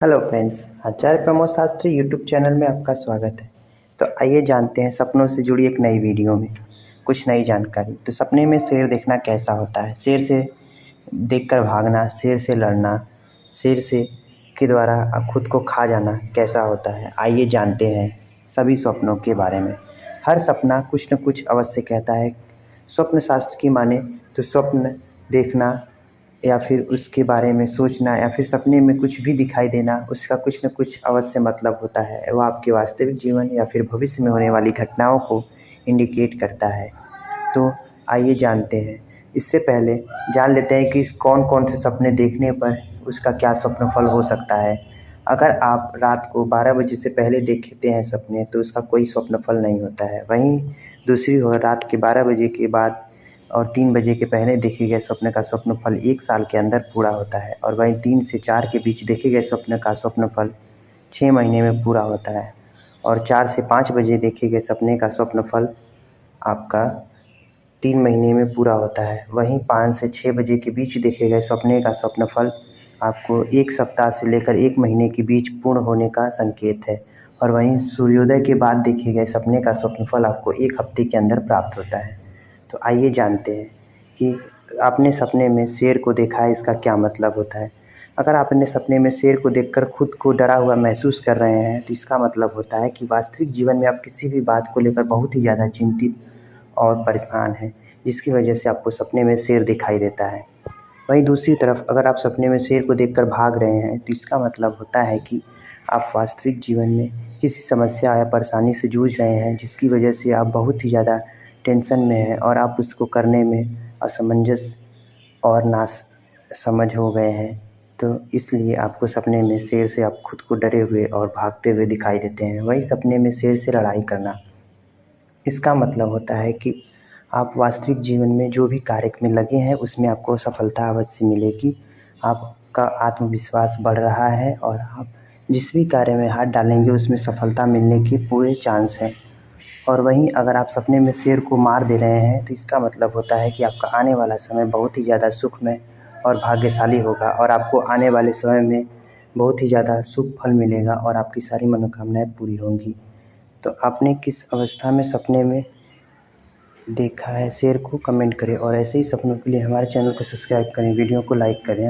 Hello friends, Acharya Pramod Shastri YouTube channel में आपका स्वागत है। तो आइए जानते हैं सपनों से जुड़ी एक नई वीडियो में कुछ नई जानकारी। तो सपने में शेर देखना कैसा होता है, शेर से देखकर भागना, शेर से लड़ना, शेर से के द्वारा खुद को खा जाना कैसा होता है। आइए जानते हैं सभी स्वप्नों के बारे में। हर सपना कुछ न कुछ अवश्य कहता है। स्वप्न शास्त्र की माने तो स्वप्न देखना या फिर उसके बारे में सोचना या फिर सपने में कुछ भी दिखाई देना, उसका कुछ न कुछ अवश्य मतलब होता है। वो आपके वास्तविक जीवन या फिर भविष्य में होने वाली घटनाओं को इंडिकेट करता है। तो आइए जानते हैं। इससे पहले जान लेते हैं कि कौन कौन से सपने देखने पर उसका क्या स्वप्न फल हो सकता है। अगर आप रात को 12 बजे से पहले देखते हैं सपने तो उसका कोई स्वप्न फल नहीं होता है। वहीं दूसरी ओर रात के 12 बजे के बाद और 3 बजे के पहले देखे गए स्वप्न का स्वप्न फल 1 साल के अंदर पूरा होता है। और वहीं 3 से 4 के बीच देखे गए स्वप्न का स्वप्न फल 6 महीने में पूरा होता है। और 4 से 5 बजे देखे गए सपने का स्वप्न फल आपका 3 महीने में पूरा होता है। वहीं 5 से 6 बजे के बीच देखे गए सपने का स्वप्न फल आपको 1 सप्ताह से लेकर 1 महीने के बीच पूर्ण होने का संकेत है। और वहीं सूर्योदय के बाद देखे गए सपने का स्वप्न फल आपको 1 हफ्ते के अंदर प्राप्त होता है। तो आइए जानते हैं कि आपने सपने में शेर को देखा है, इसका क्या मतलब होता है। अगर आपने सपने में शेर को देखकर खुद को डरा हुआ महसूस कर रहे हैं तो इसका मतलब होता है कि वास्तविक जीवन में आप किसी भी बात को लेकर बहुत ही ज़्यादा चिंतित और परेशान हैं, जिसकी वजह से आपको सपने में शेर दिखाई देता है। वहीं दूसरी तरफ अगर आप सपने में शेर को देखकर भाग रहे हैं तो इसका मतलब होता है कि आप वास्तविक जीवन में किसी समस्या या परेशानी से जूझ रहे हैं, जिसकी वजह से आप बहुत ही ज़्यादा टेंशन में हैं और आप उसको करने में असमंजस और नासमझ हो गए हैं। तो इसलिए आपको सपने में शेर से आप खुद को डरे हुए और भागते हुए दिखाई देते हैं। वहीं सपने में शेर से लड़ाई करना, इसका मतलब होता है कि आप वास्तविक जीवन में जो भी कार्य में लगे हैं उसमें आपको सफलता अवश्य मिलेगी। आपका आत्मविश्वास बढ़ रहा है और आप जिस भी कार्य में हाथ डालेंगे उसमें सफलता मिलने के पूरे चांस हैं। और वहीं अगर आप सपने में शेर को मार दे रहे हैं तो इसका मतलब होता है कि आपका आने वाला समय बहुत ही ज़्यादा सुखमय और भाग्यशाली होगा और आपको आने वाले समय में बहुत ही ज़्यादा शुभ फल मिलेगा और आपकी सारी मनोकामनाएं पूरी होंगी। तो आपने किस अवस्था में सपने में देखा है शेर को, कमेंट करें और ऐसे ही सपनों के लिए हमारे चैनल को सब्सक्राइब करें, वीडियो को लाइक करें।